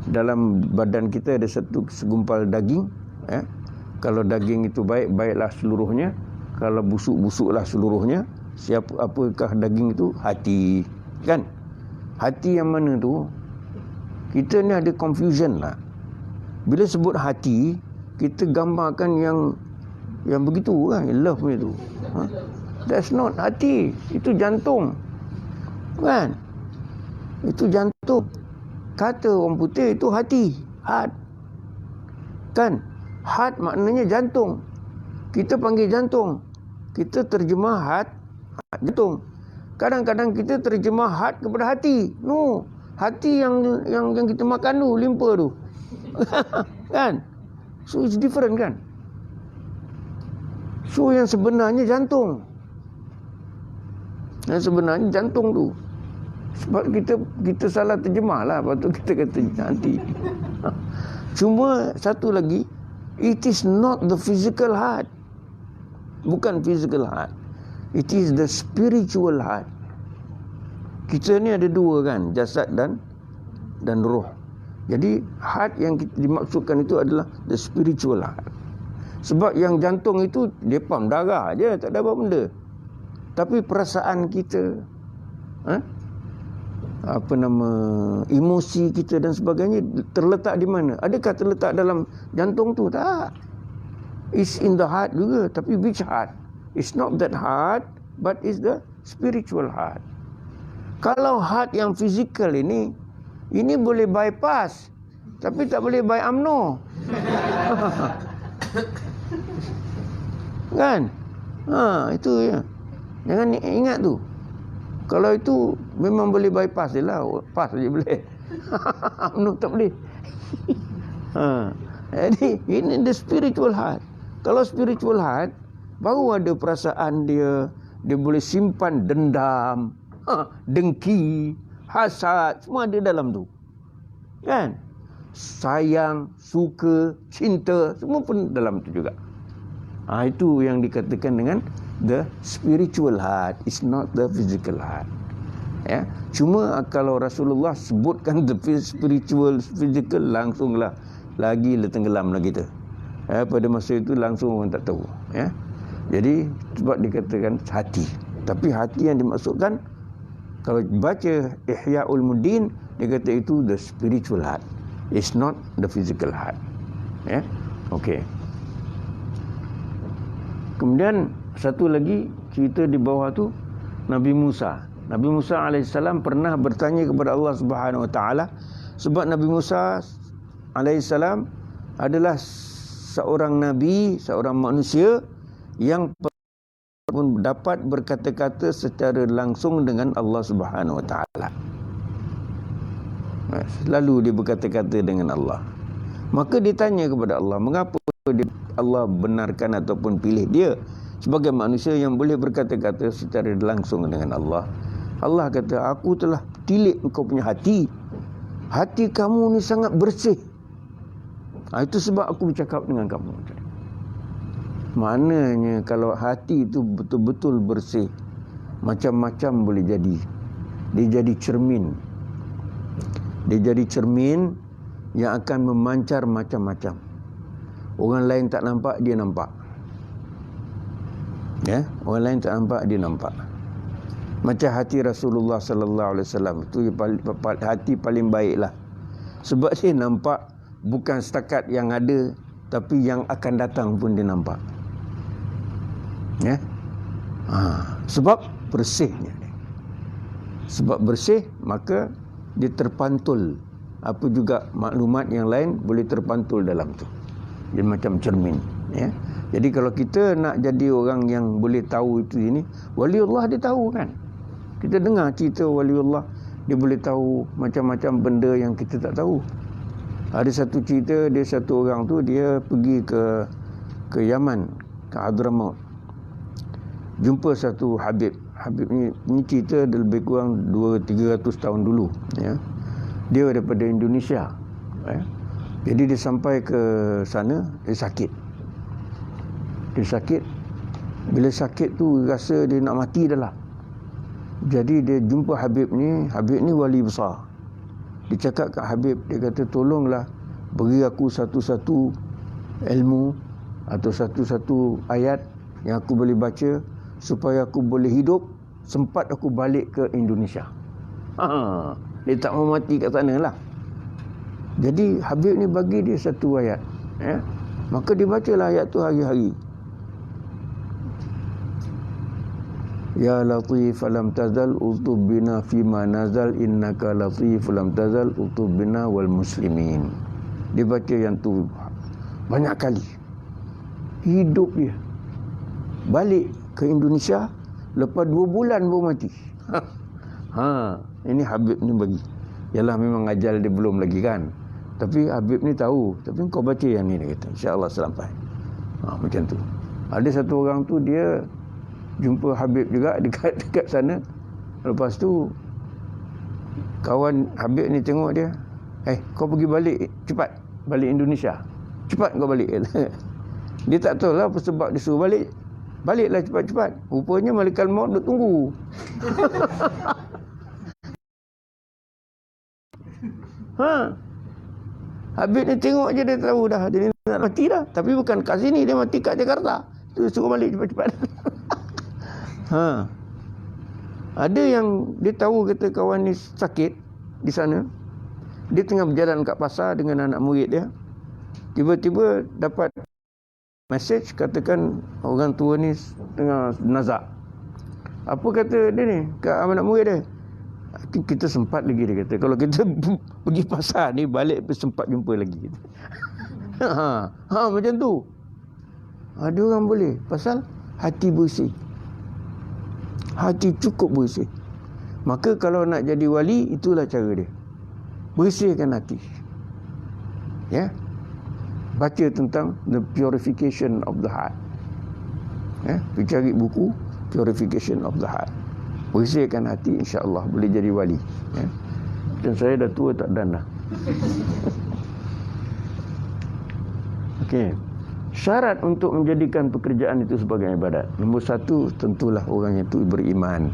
Dalam badan kita ada satu segumpal daging, ya. Kalau daging itu baik, baiklah seluruhnya. Kalau busuk, busuklah seluruhnya. Apakah daging itu? Hati, kan? Hati yang mana tu? Kita ni ada confusion lah. Bila sebut hati, kita gambarkan yang begitu kan, love punya tu. That's not hati, itu jantung, kan? Itu jantung. Kata orang putih itu hati, heart, kan? Heart maknanya jantung. Kita panggil jantung, kita terjemah heart, jantung. Kadang-kadang kita terjemah heart kepada hati. No, hati yang kita makan tu, limpa tu. Kan? So it's different, kan? So yang sebenarnya jantung. Yang sebenarnya jantung tu. Sebab kita salah terjemah lah. Lepas tu kita kata hati. Cuma satu lagi, it is not the physical heart. Bukan physical heart. It is the spiritual heart. Kita ni ada dua, kan? Jasad dan roh. Jadi heart yang dimaksudkan itu adalah the spiritual heart. Sebab yang jantung itu dia pump darah je, tak ada apa benda. Tapi perasaan kita, emosi kita dan sebagainya terletak di mana? Adakah terletak dalam jantung tu? Tak. It's in the heart juga. Tapi which heart? It's not that heart, but it's the spiritual heart. Kalau heart yang fizikal ini boleh bypass, tapi tak boleh by UMNO. Kan? Itu ya. Jangan ingat tu. Kalau itu memang boleh bypass je lah. Pass je boleh. UMNO tak boleh. Jadi ini the spiritual heart. Kalau spiritual heart, baru ada perasaan dia boleh simpan dendam, dengki, hasad, semua ada dalam tu. Kan? Sayang, suka, cinta, semua pun dalam tu juga. Itu yang dikatakan dengan the spiritual heart, is not the physical heart. Ya, cuma kalau Rasulullah sebutkan the spiritual, physical, langsunglah lagi tenggelam lah kita. Pada masa itu langsung orang tak tahu. Ya, jadi sebab dikatakan hati. Tapi hati yang dimaksudkan, kalau baca Ihya Ulumuddin, dia kata itu the spiritual heart, it's not the physical heart. Ya, okey. Kemudian satu lagi cerita di bawah tu, Nabi Musa. Nabi Musa AS pernah bertanya kepada Allah Subhanahu Wa Taala, sebab Nabi Musa AS adalah seorang nabi, seorang manusia yang pun dapat berkata-kata secara langsung dengan Allah Subhanahu Wa Taala. Lalu dia berkata-kata dengan Allah. Maka dia tanya kepada Allah, mengapa Allah benarkan ataupun pilih dia sebagai manusia yang boleh berkata-kata secara langsung dengan Allah. Allah kata, aku telah tilik engkau punya hati. Hati kamu ni sangat bersih. Itu sebab aku bercakap dengan kamu. Maknanya kalau hati itu betul-betul bersih, macam-macam boleh jadi. Dia jadi cermin. Dia jadi cermin yang akan memancar macam-macam. Orang lain tak nampak, dia nampak. Ya, orang lain tak nampak, dia nampak. Macam hati Rasulullah sallallahu alaihi wasallam itu hati paling baiklah. Sebab dia nampak bukan setakat yang ada, tapi yang akan datang pun dia nampak. Ya. Sebab bersihnya. Sebab bersih, maka dia terpantul. Apa juga maklumat yang lain boleh terpantul dalam tu. Dia macam cermin, ya. Jadi kalau kita nak jadi orang yang boleh tahu itu ini, waliullah dia tahu, kan. Kita dengar cerita waliullah, dia boleh tahu macam-macam benda yang kita tak tahu. Ada satu cerita, dia satu orang tu dia pergi ke Yaman, ke Hadramaut. Jumpa satu Habib. Habib ni cerita lebih kurang 200-300 tahun dulu, ya. Dia daripada Indonesia, ya. Jadi dia sampai ke sana, dia sakit. Dia sakit. Bila sakit tu rasa dia nak mati dah lah. Jadi dia jumpa Habib ni wali besar. Dia cakap kat Habib, dia kata tolonglah beri aku satu-satu ilmu atau satu-satu ayat yang aku boleh baca supaya aku boleh hidup sempat aku balik ke Indonesia. Dia tak mau mati kat sana lah. Jadi Habib ni bagi dia satu ayat, ya. Maka dia bacalah ayat tu hari-hari. Ya Latif falam tazal utub bina fima nazal innaka latif falam tazal utub bina wal muslimin. Dia baca yang tu banyak kali. Hidup dia. Balik ke Indonesia lepas 2 bulan baru mati. Ini Habib ni bagi. Yalah memang ajal dia belum lagi kan. Tapi Habib ni tahu. Tapi kau baca yang ni, dia kata. InsyaAllah sampai. Macam tu. Ada satu orang tu dia jumpa Habib juga dekat sana. Lepas tu kawan Habib ni tengok dia, kau pergi balik cepat, balik Indonesia, cepat kau balik. Dia tak tahu lah apa sebab dia suruh balik. Baliklah cepat-cepat. Rupanya malaikat maut duk tunggu. Habib ni tengok je dia tahu dah dia nak mati dah. Tapi bukan kat sini, dia mati kat Jakarta. Tu suruh balik cepat-cepat. Ada yang dia tahu kata kawan ni sakit di sana. Dia tengah berjalan kat pasar dengan anak murid dia. Tiba-tiba dapat mesej katakan orang tua ni tengah nazak. Apa kata dia ni kat anak murid dia? Kita sempat lagi, dia kata. Kalau kita pergi pasar ni balik sempat jumpa lagi. Macam tu. Ada orang boleh pasal hati bersih. Hati cukup bersih. Maka kalau nak jadi wali, itulah cara dia. Bersihkan hati. Ya. Baca tentang the purification of the heart. Ya, pergi cari buku purification of the heart. Bersihkan hati, insya-Allah boleh jadi wali. Ya. Dan saya dah tua tak dan dah. Okey. Syarat untuk menjadikan pekerjaan itu sebagai ibadat. Nombor 1, tentulah orang itu beriman.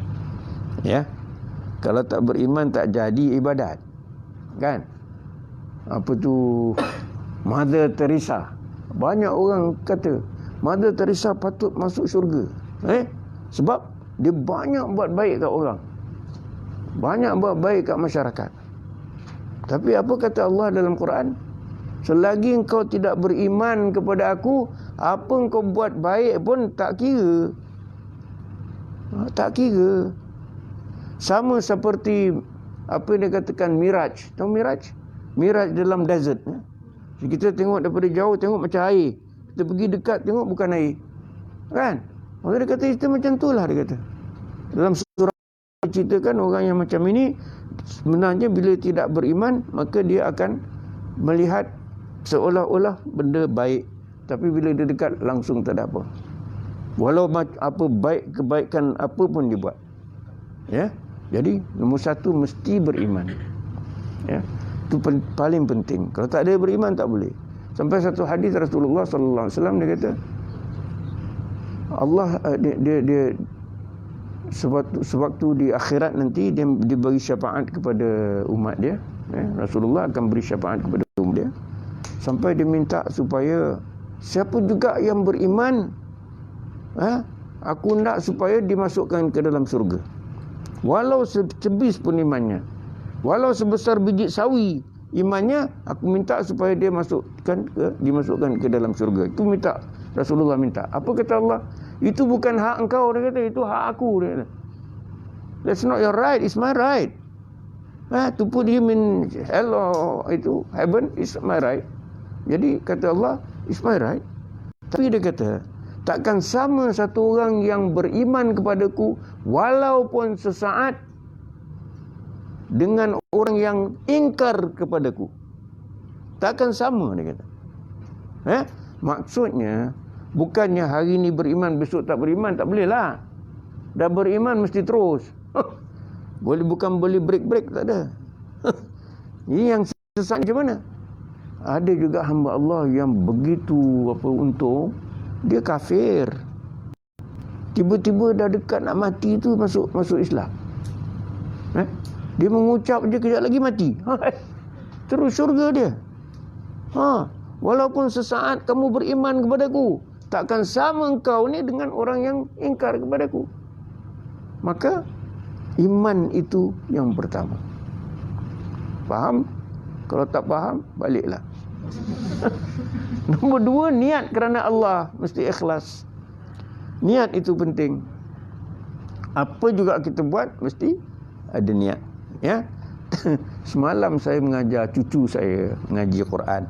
Ya. Kalau tak beriman tak jadi ibadat. Kan? Apa tu Mother Teresa. Banyak orang kata Mother Teresa patut masuk syurga. Sebab dia banyak buat baik kat orang. Banyak buat baik kat masyarakat. Tapi apa kata Allah dalam Quran? Selagi engkau tidak beriman kepada aku, apa engkau buat baik pun tak kira. Tak kira. Sama seperti apa yang dikatakan Miraj. Tahu Miraj? Miraj dalam desert. Kita tengok daripada jauh, tengok macam air. Kita pergi dekat, tengok bukan air. Kan? Maka dia kata, itu macam tu lah, dia kata. Dalam surah ceritakan orang yang macam ini, sebenarnya bila tidak beriman, maka dia akan melihat seolah-olah benda baik. Tapi bila dia dekat, langsung tak ada apa. Walau apa baik, kebaikan apa pun dia buat. Ya. Jadi, nombor 1 mesti beriman. Ya. Itu paling penting. Kalau tak ada beriman, tak boleh. Sampai satu hadis Rasulullah sallallahu alaihi wasallam dia kata, Allah dia sewaktu di akhirat nanti dia beri syafaat kepada umat dia. Rasulullah akan beri syafaat kepada umat dia sampai dia minta supaya siapa juga yang beriman, aku nak supaya dimasukkan ke dalam syurga. Walau sebis pun imannya, walau sebesar biji sawi imannya, aku minta supaya dia dimasukkan ke dalam syurga. Itu minta Rasulullah minta. Apa kata Allah? Itu bukan hak engkau, dia kata, itu hak aku, dia kata. That's not your right, it's my right. To put him in hell or itu heaven is my right. Jadi kata Allah, it's my right. Tapi dia kata, takkan sama satu orang yang beriman kepadaku walaupun sesaat dengan orang yang ingkar kepadaku. Takkan sama, dia kata. Maksudnya bukannya hari ni beriman, besok tak beriman, tak boleh lah. Dah beriman mesti terus. Bukan boleh break-break, tak ada. Ini yang sesat macam mana? Ada juga hamba Allah yang begitu untung, dia kafir. Tiba-tiba dah dekat nak mati tu masuk Islam. Dia mengucap je kejap lagi mati. Terus syurga dia. Walaupun sesaat kamu beriman kepadaku, takkan sama engkau ni dengan orang yang ingkar kepadaku. Maka iman itu yang pertama. Faham? Kalau tak faham, baliklah. Nombor dua, niat kerana Allah. Mesti ikhlas. Niat itu penting. Apa juga kita buat, mesti ada niat. Ya. Semalam saya mengajar cucu saya mengaji Quran.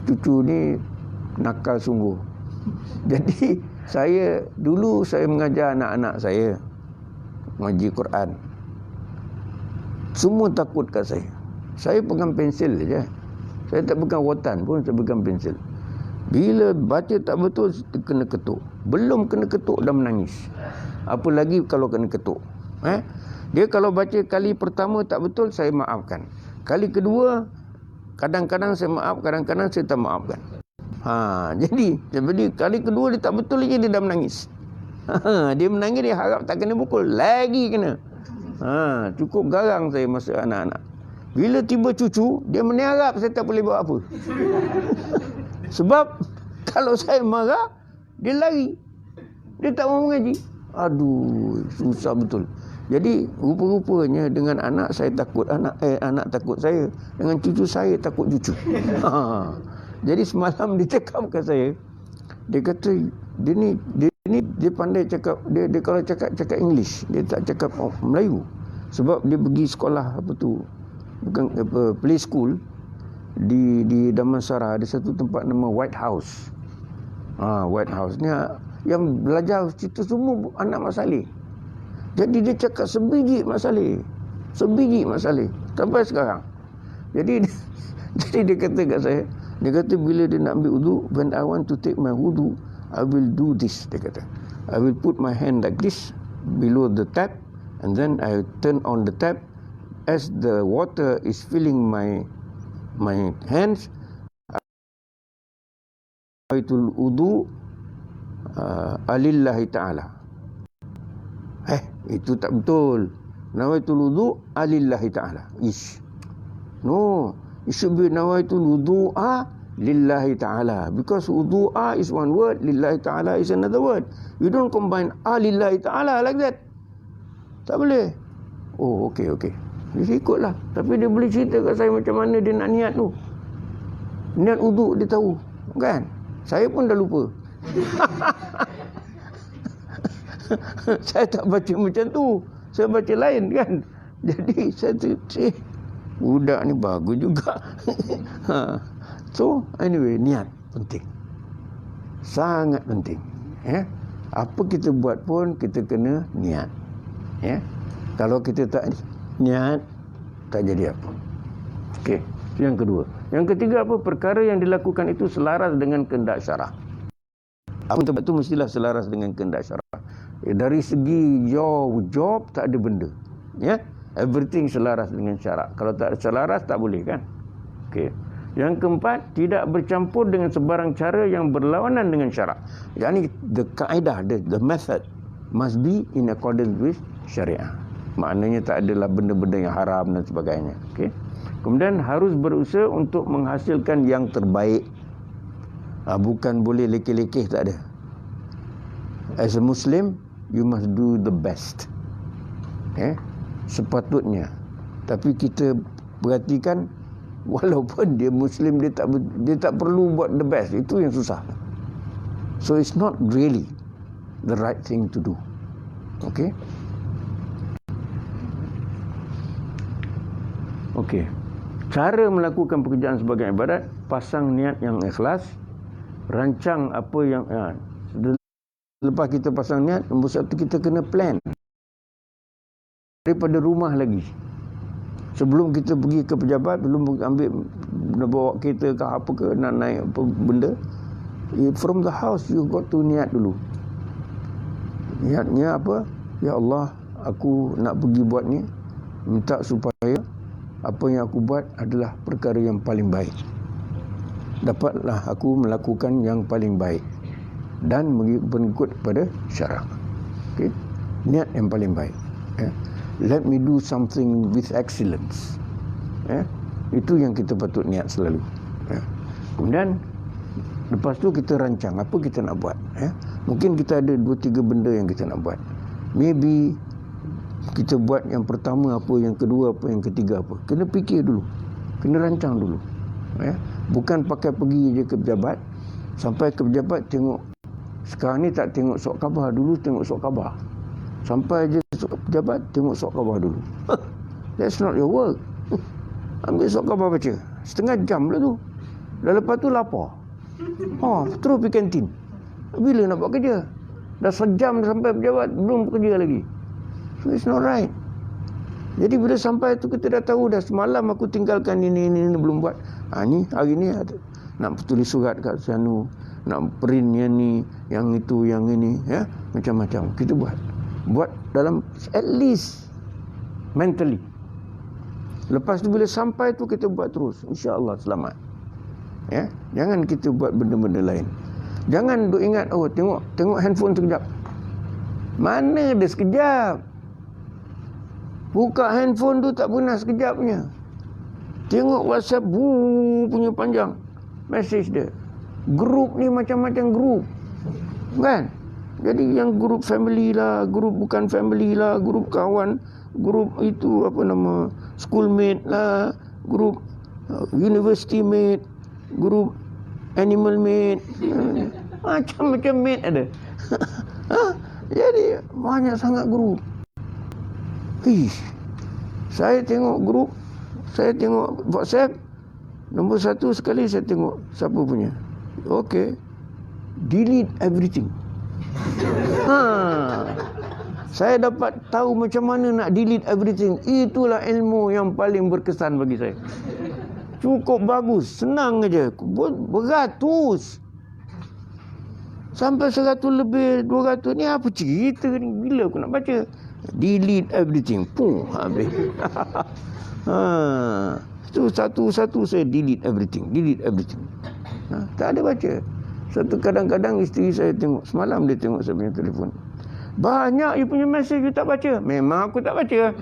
Cucu ni nakal sungguh. Jadi dulu saya mengajar anak-anak saya mengaji Quran. Semua takut kat saya. Saya pegang pensil je. Saya tak pegang rotan pun, saya pegang pensil. Bila baca tak betul, kena ketuk. Belum kena ketuk dah menangis. Apa lagi kalau kena ketuk. Dia kalau baca kali pertama tak betul, saya maafkan. Kali kedua, kadang-kadang saya maaf, kadang-kadang saya tak maafkan. Jadi kali kedua dia tak betul lagi, dia dah menangis. Dia menangis, dia harap tak kena pukul. Lagi kena. Cukup garang saya masa anak-anak. Bila tiba cucu, dia meniarap saya tak boleh buat apa. Sebab kalau saya marah, dia lari. Dia tak mau mengaji. Aduh, susah betul. Jadi rupa-rupanya dengan anak saya takut anak takut saya, dengan cucu saya takut cucu. Jadi semalam dia cakap kat saya, dia kata dia pandai cakap, dia kalau cakap English, dia tak cakap Melayu. Sebab dia pergi sekolah bukan play school di Damansara, ada satu tempat nama White House. White House ni yang belajar cerita semua anak Mak Saleh. Jadi dia cakap sebiji Mak Saleh sampai sekarang. Jadi dia kata kat saya, dia kata bila dia nak ambil wudu, when I want to take my wudu, I will do this. Dia kata, I will put my hand like this below the tap, and then I turn on the tap. As the water is filling my hands, nawaitul wudu alillahi ta'ala. Itu tak betul. Nawaitul wudu alillahi ta'ala. No, it should be nawaitul wudu'a lillahi ta'ala. Because wudu'a is one word, lillahi ta'ala is another word. You don't combine lillahi ta'ala like that. Tak boleh. Oh, okey. Dia ikutlah. Tapi dia boleh cerita kat saya macam mana dia nak niat tu. Niat wudu dia tahu. Kan? Saya pun dah lupa. Saya tak baca macam tu. Saya baca lain kan. Jadi saya budak ni bagus juga. So anyway, niat penting. Sangat penting. Apa kita buat pun kita kena niat. Kalau kita tak niat, tak jadi apa. Okey, itu yang kedua. Yang ketiga apa? Perkara yang dilakukan itu selaras dengan kehendak syarak. Apa tempat itu mestilah selaras dengan kehendak syarak. Dari segi your job tak ada benda. Everything selaras dengan syarak. Kalau tak selaras tak boleh kan? Okey. Yang keempat, tidak bercampur dengan sebarang cara yang berlawanan dengan syarak. Yani the kaedah, the method must be in accordance with syariah. Maknanya tak adalah benda-benda yang haram dan sebagainya. Okey. Kemudian harus berusaha untuk menghasilkan yang terbaik. Bukan boleh lekeh-lekeh, tak ada. As a Muslim, you must do the best. Sepatutnya. Tapi kita perhatikan, walaupun dia Muslim, dia tak perlu buat the best. Itu yang susah. So it's not really the right thing to do. Okay? Okey. Cara melakukan pekerjaan sebagai ibadat, pasang niat yang ikhlas, rancang apa yang lepas kita pasang niat, nombor satu kita kena plan. Daripada rumah lagi. Sebelum kita pergi ke pejabat, belum ambil bawa kereta ke apa ke, nak naik apa benda, from the house you got to niat dulu. Niatnya apa? Ya Allah, aku nak pergi buat ni, minta supaya apa yang aku buat adalah perkara yang paling baik. Dapatlah aku melakukan yang paling baik dan mengikut kepada syarak. Okey, niat yang paling baik. let me do something with excellence. Itu yang kita patut niat selalu. Kemudian lepas tu kita rancang apa kita nak buat. Mungkin kita ada 2-3 benda yang kita nak buat. Maybe kita buat yang pertama apa, yang kedua apa, yang ketiga apa. Kena fikir dulu, kena rancang dulu. Bukan pakai pergi je ke pejabat, sampai ke pejabat tengok. Sekarang ni tak tengok surat khabar, dulu tengok surat khabar. Sampai je pejabat tengok surat khabar dulu. That's not your work. Ambil surat khabar baca, setengah jam lah tu. Dah lepas tu lapar. Terus pergi kantin. Bila nak buat kerja? Dah sejam sampai pejabat, belum bekerja lagi. So it's not right. Jadi bila sampai tu kita dah tahu dah semalam aku tinggalkan ini belum buat. Ni hari ni ada nak tulis surat kat sana, nak print yang ni, yang itu, yang ini, macam-macam. Kita buat dalam at least mentally. Lepas tu bila sampai tu kita buat terus, insya-Allah selamat. Jangan kita buat benda-benda lain. Jangan duk ingat tengok handphone sekejap. Mana ada sekejap? Buka handphone tu tak pernah sekejapnya. Tengok WhatsApp punya panjang message dia. Grup ni macam-macam grup. Kan? Jadi yang grup family lah, grup bukan family lah, grup kawan, grup itu schoolmate lah, grup university mate, grup animal mate. Macam-macam mate ada. Jadi banyak sangat grup. Saya tengok grup, saya tengok WhatsApp, nombor 1 sekali saya tengok siapa punya. Okay, delete everything. Saya dapat tahu macam mana nak delete everything. Itulah ilmu yang paling berkesan bagi saya. Cukup bagus, senang aja. Beratus. Sampai 100 lebih, 200. Ni apa cerita ni? Bila aku nak baca? Delete everything. Habis. Tu satu-satu saya delete everything. Tak ada baca. Satu kadang-kadang isteri saya tengok. Semalam dia tengok saya punya telefon. Banyak you punya mesej you tak baca. Memang aku tak baca.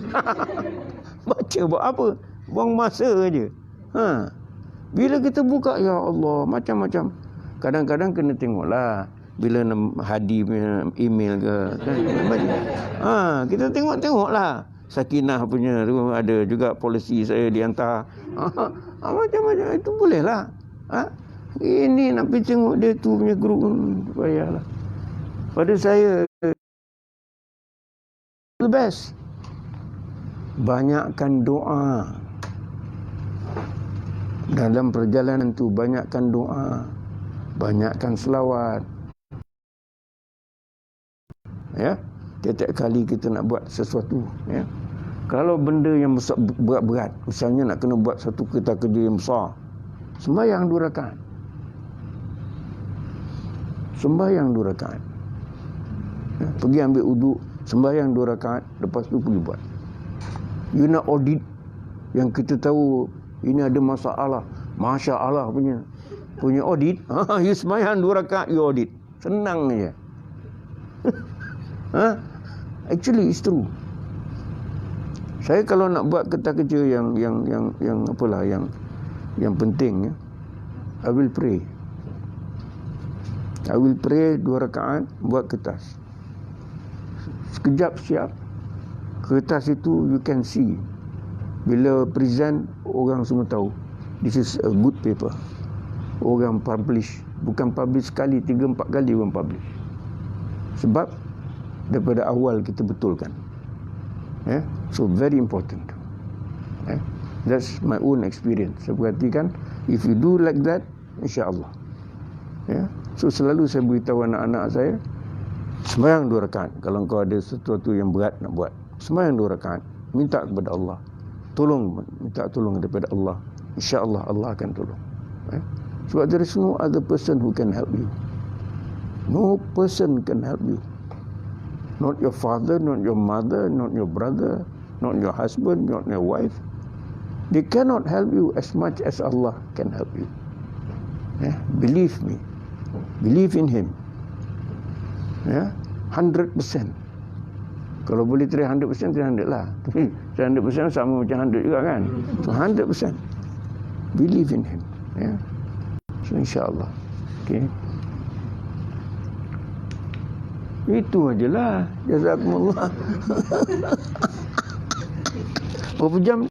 Baca buat apa? Buang masa aja. Bila kita buka, ya Allah, macam-macam. Kadang-kadang kena tengoklah. Bila Hadi punya email ke kan, kita tengoklah. Sakinah punya tu ada juga polisi saya dihantar. Macam-macam itu boleh lah. Ini nak pergi tengok dia tu punya grup, payahlah. Pada saya the best, banyakkan doa dalam perjalanan tu. Banyakkan doa, banyakkan selawat. Tiap-tiap kali kita nak buat sesuatu, kalau benda yang besar, berat-berat, misalnya nak kena buat satu kereta kerja yang besar, sembahyang 2 rakaat. Pergi ambil uduk, sembahyang 2 rakaat, lepas tu pergi buat. You nak audit yang kita tahu ini ada masalah, Masya Allah punya audit, you sembahyang 2 rakaat, you audit. Senang aja. Actually it's true. Saya kalau nak buat kerja yang apalah yang penting, I will pray 2 rakaat, buat kertas. Sekejap siap. Kertas itu you can see. Bila present, orang semua tahu this is a good paper. Orang publish, bukan publish sekali, 3-4 kali orang publish. Sebab daripada awal kita betulkan. So very important. That's my own experience. Saya perhatikan, if you do like that, insya-Allah. So selalu saya beritahu anak-anak saya, sembahyang 2 rakaat. Kalau kau ada sesuatu yang berat nak buat, sembahyang 2 rakaat. Minta kepada Allah. Minta tolong daripada Allah. Insya-Allah Allah akan tolong. Sebab there is no other person who can help you. No person can help you. Not your father, not your mother, not your brother, not your husband, not your wife. They cannot help you as much as Allah can help you. Believe me. Believe in Him. 100%. Kalau boleh 300%, 300 lah. Tapi 300% sama macam 100 juga kan. So 100%. Believe in him. Ya. So insyaAllah. Okay. Itu ajalah. Jazakumullah. Berapa jam?